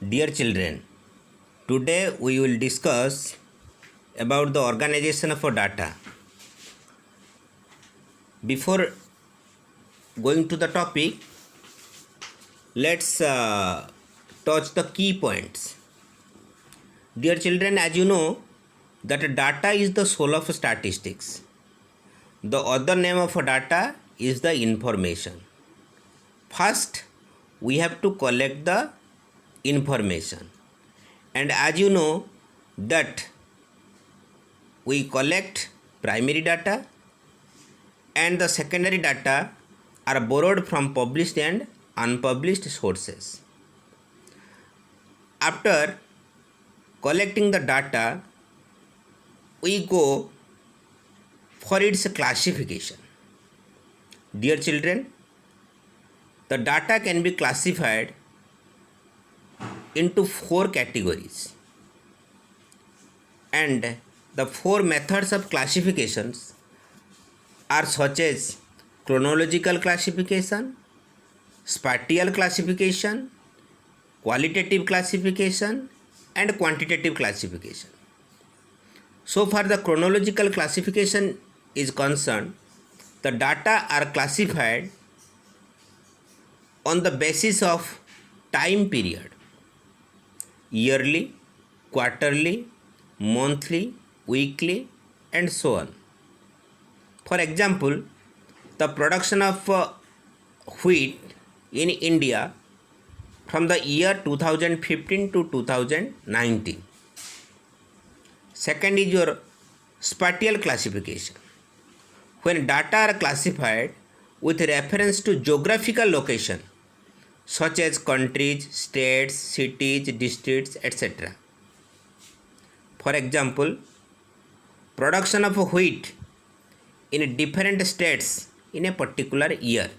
Dear children, today we will discuss about the organization of data. Before going to the topic, let's touch the key points. Dear children, as you know, that data is the soul of statistics. The other name of data is the information. First, we have to collect the information. And as you know that we collect primary data and the secondary data are borrowed from published and unpublished sources. After collecting the data, we go for its classification. Dear children, the data can be classified into 4 categories, and the 4 methods of classifications are such as chronological classification, spatial classification, qualitative classification, and quantitative classification. So far the chronological classification is concerned, the data are classified on the basis of time period: yearly, quarterly, monthly, weekly, and so on. For example, the production of wheat in India from the year 2015 to 2019. Second is your spatial classification, when data are classified with reference to geographical location such as countries, states, cities, districts, etc. For example, production of wheat in different states in a particular year.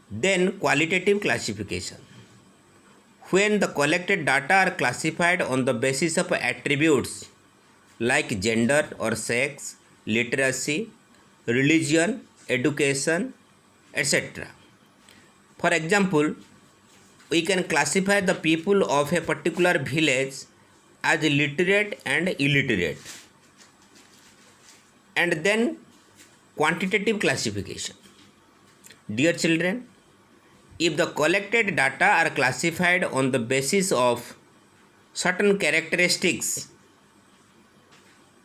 Then qualitative classification, when the collected data are classified on the basis of attributes like gender or sex, literacy, religion, education, etc. For example, we can classify the people of a particular village as literate and illiterate. And then quantitative classification. Dear children, if the collected data are classified on the basis of certain characteristics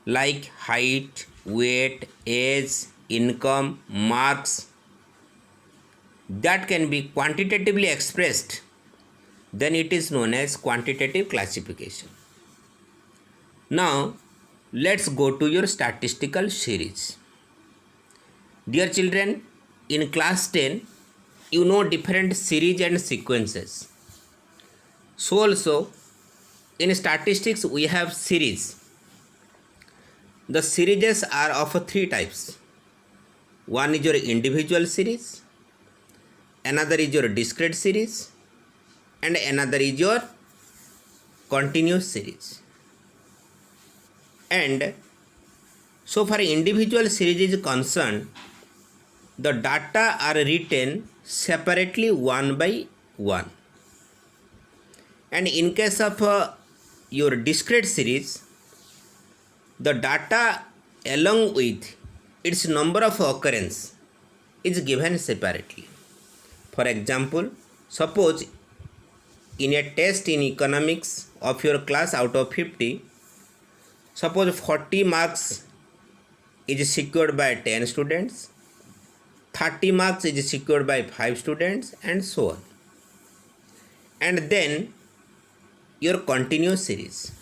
like height, weight, age, income, marks, that can be quantitatively expressed, then it is known as quantitative classification. Now, let's go to your statistical series. Dear children, in class 10, you know different series and sequences. So also, in statistics we have series. The series are of 3 types. One is your individual series, another is your discrete series, and another is your continuous series. And so far individual series is concerned, the data are written separately one by one. And in case of your discrete series, the data along with its number of occurrence is given separately. For example, suppose in a test in economics of your class out of 50, suppose 40 marks is secured by 10 students, 30 marks is secured by 5 students, and so on. And then your continuous series.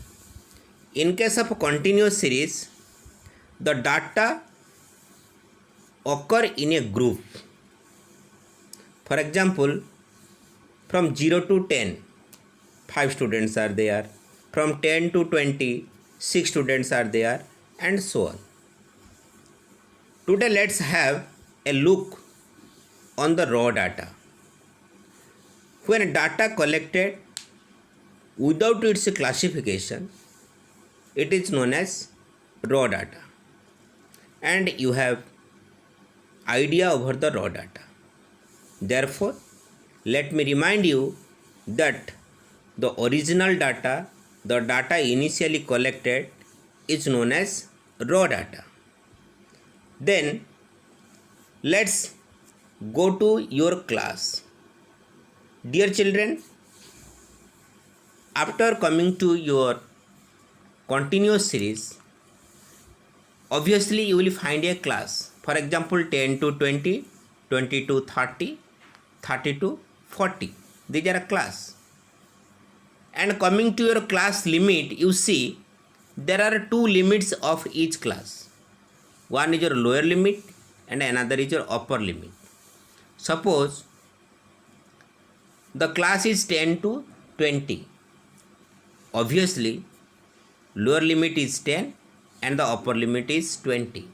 In case of continuous series, the data occur in a group. For example, from 0 to 10, 5 students are there. From 10 to 20, 6 students are there, and so on. Today let's have a look on the raw data. When data collected without its classification, it is known as raw data, and you have idea over the raw data. Therefore, let me remind you that the original data, the data initially collected, is known as raw data. Then let's go to your class. Dear children, after coming to your continuous series, obviously you will find a class. For example, 10 to 20, 20 to 30, 30 to 40. These are a class. And coming to your class limit, you see there are two limits of each class. One is your lower limit and another is your upper limit. Suppose the class is 10 to 20. Obviously, lower limit is 10 and the upper limit is 20.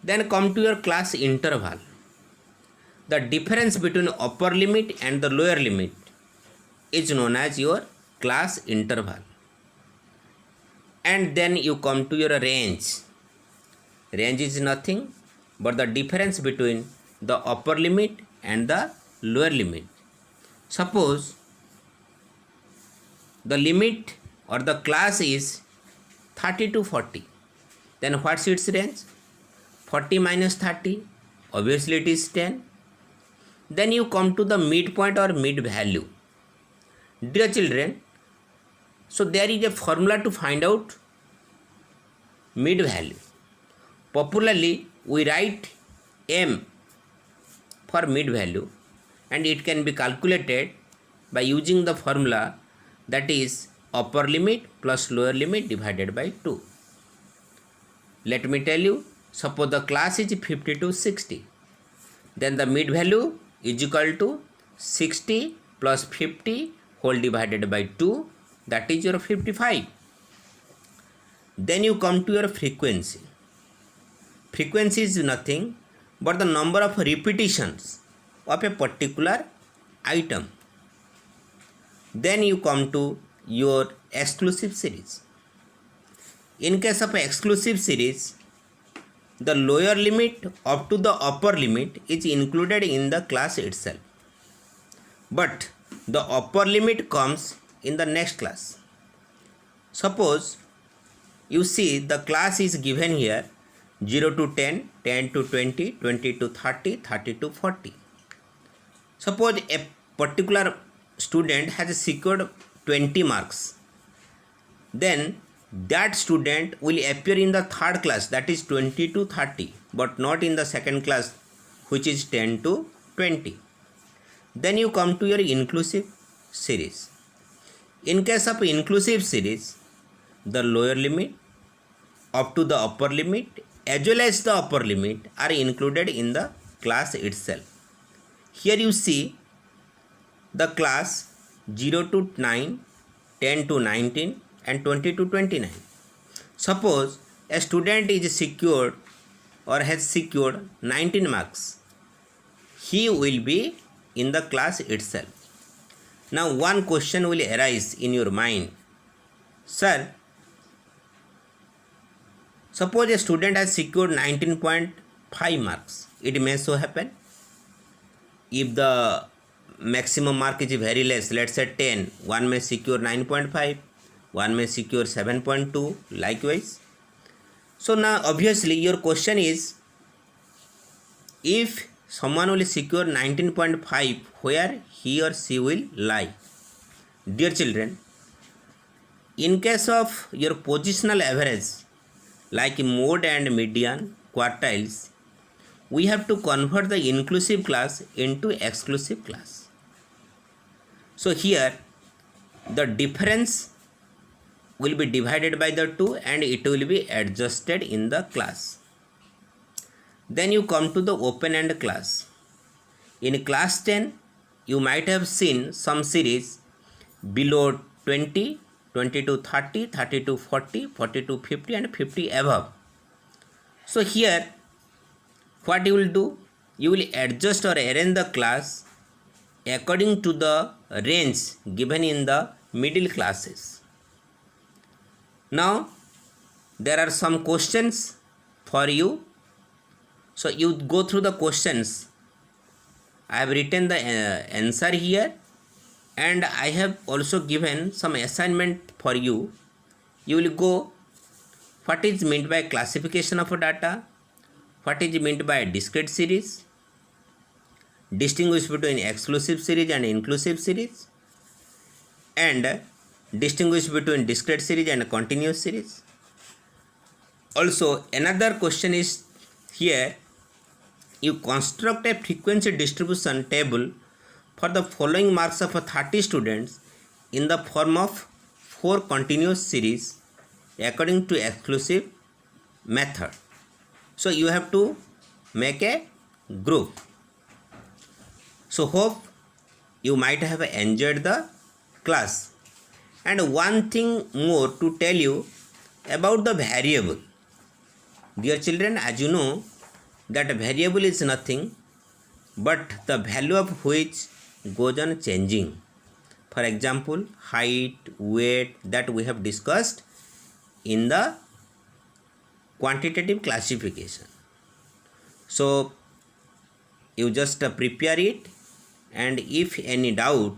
Then come to your class interval. The difference between upper limit and the lower limit is known as your class interval. And then you come to your range. Range is nothing but the difference between the upper limit and the lower limit. Suppose the limit or the class is 30 to 40. Then what's its range? 40 minus 30. Obviously it is 10. Then you come to the midpoint or mid value. Dear children, so there is a formula to find out mid value. Popularly, we write M for mid value and it can be calculated by using the formula that is upper limit plus lower limit divided by 2. Let me tell you, suppose the class is 50 to 60. Then the mid value is equal to 60 plus 50 whole divided by 2, that is your 55. Then you come to your frequency. Frequency is nothing but the number of repetitions of a particular item. Then you come to your exclusive series. In case of exclusive series, the lower limit up to the upper limit is included in the class itself. But the upper limit comes in the next class. Suppose you see the class is given here 0 to 10, 10 to 20, 20 to 30, 30 to 40. Suppose a particular student has secured 20 marks. Then that student will appear in the third class, that is 20 to 30, but not in the second class, which is 10 to 20. Then you come to your inclusive series. In case of inclusive series, the lower limit up to the upper limit as well as the upper limit are included in the class itself. Here you see the class 0 to 9, 10 to 19 and 20 to 29. Suppose a student is secured or has secured 19 marks. He will be in the class itself. Now one question will arise in your mind. Sir, suppose a student has secured 19.5 marks. It may so happen. If the maximum mark is very less, let's say 10, one may secure 9.5, one may secure 7.2, likewise. So now obviously your question is, if someone will secure 19.5, where he or she will lie? Dear children, in case of your positional average like mode and median, quartiles, we have to convert the inclusive class into exclusive class. So here the difference will be divided by the 2 and it will be adjusted in the class. Then you come to the open-end class. In class 10, you might have seen some series below 20, 20 to 30, 30 to 40, 40 to 50 and 50 above. So here what you will do? You will adjust or arrange the class according to the range given in the middle classes. Now there are some questions for you. So you go through the questions. I have written the answer here And I have also given some assignment for you. You will go what is meant by classification of data, what is meant by discrete series, distinguish between exclusive series and inclusive series, and distinguish between discrete series and continuous series. Also, another question is here, you construct a frequency distribution table for the following marks of 30 students in the form of 4 continuous series according to exclusive method. So you have to make a group. So hope you might have enjoyed the class. And one thing more to tell you about the variable. Dear children, as you know that variable is nothing but the value of which goes on changing. For example, height, weight that we have discussed in the quantitative classification. So you just prepare it, and if any doubt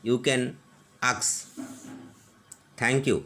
you can ask. Thank you.